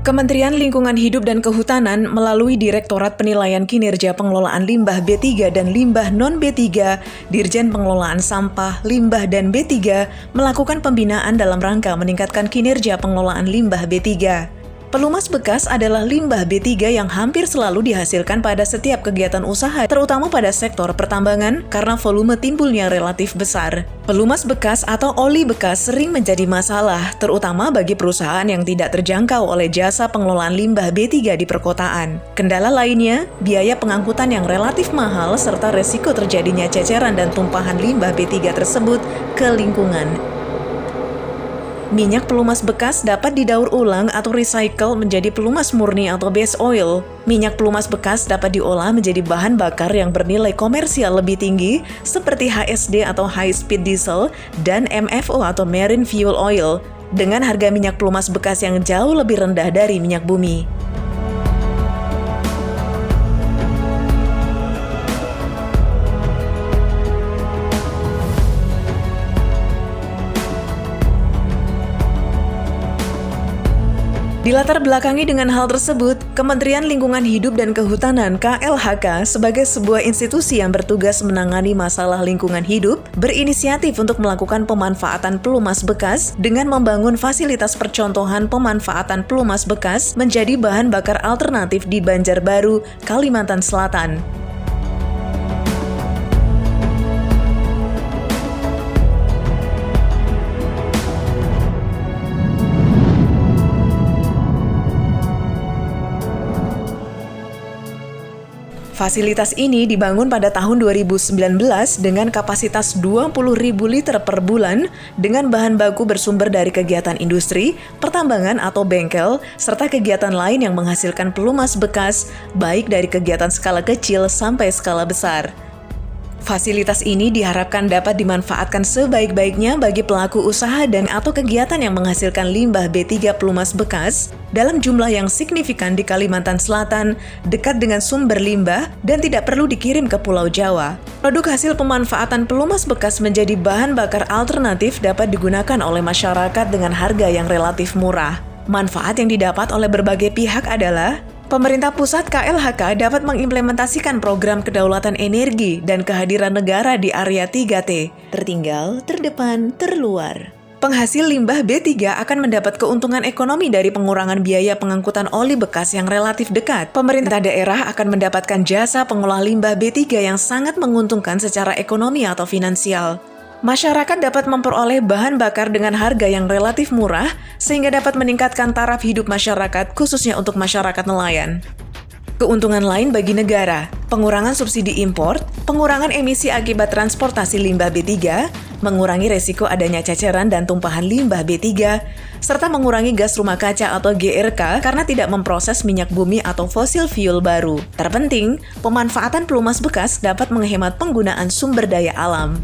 Kementerian Lingkungan Hidup dan Kehutanan melalui Direktorat Penilaian Kinerja Pengelolaan Limbah B3 dan Limbah Non-B3, Dirjen Pengelolaan Sampah, Limbah dan B3 melakukan pembinaan dalam rangka meningkatkan kinerja pengelolaan limbah B3. Pelumas bekas adalah limbah B3 yang hampir selalu dihasilkan pada setiap kegiatan usaha, terutama pada sektor pertambangan karena volume timbulnya relatif besar. Pelumas bekas atau oli bekas sering menjadi masalah, terutama bagi perusahaan yang tidak terjangkau oleh jasa pengelolaan limbah B3 di perkotaan. Kendala lainnya, biaya pengangkutan yang relatif mahal serta resiko terjadinya ceceran dan tumpahan limbah B3 tersebut ke lingkungan. Minyak pelumas bekas dapat didaur ulang atau recycle menjadi pelumas murni atau base oil. Minyak pelumas bekas dapat diolah menjadi bahan bakar yang bernilai komersial lebih tinggi seperti HSD atau high speed diesel dan MFO atau marine fuel oil dengan harga minyak pelumas bekas yang jauh lebih rendah dari minyak bumi. Dilatar belakangi dengan hal tersebut, Kementerian Lingkungan Hidup dan Kehutanan (KLHK) sebagai sebuah institusi yang bertugas menangani masalah lingkungan hidup, berinisiatif untuk melakukan pemanfaatan pelumas bekas dengan membangun fasilitas percontohan pemanfaatan pelumas bekas menjadi bahan bakar alternatif di Banjarbaru, Kalimantan Selatan. Fasilitas ini dibangun pada tahun 2019 dengan kapasitas 20.000 liter per bulan dengan bahan baku bersumber dari kegiatan industri, pertambangan atau bengkel, serta kegiatan lain yang menghasilkan pelumas bekas, baik dari kegiatan skala kecil sampai skala besar. Fasilitas ini diharapkan dapat dimanfaatkan sebaik-baiknya bagi pelaku usaha dan atau kegiatan yang menghasilkan limbah B3 pelumas bekas dalam jumlah yang signifikan di Kalimantan Selatan, dekat dengan sumber limbah, dan tidak perlu dikirim ke Pulau Jawa. Produk hasil pemanfaatan pelumas bekas menjadi bahan bakar alternatif dapat digunakan oleh masyarakat dengan harga yang relatif murah. Manfaat yang didapat oleh berbagai pihak adalah pemerintah pusat KLHK dapat mengimplementasikan program kedaulatan energi dan kehadiran negara di area 3T, tertinggal, terdepan, terluar. Penghasil limbah B3 akan mendapat keuntungan ekonomi dari pengurangan biaya pengangkutan oli bekas yang relatif dekat. Pemerintah daerah akan mendapatkan jasa pengolah limbah B3 yang sangat menguntungkan secara ekonomi atau finansial. Masyarakat dapat memperoleh bahan bakar dengan harga yang relatif murah, sehingga dapat meningkatkan taraf hidup masyarakat, khususnya untuk masyarakat nelayan. Keuntungan lain bagi negara, pengurangan subsidi impor, pengurangan emisi akibat transportasi limbah B3, mengurangi resiko adanya ceceran dan tumpahan limbah B3, serta mengurangi gas rumah kaca atau GRK karena tidak memproses minyak bumi atau fosil fuel baru. Terpenting, pemanfaatan pelumas bekas dapat menghemat penggunaan sumber daya alam.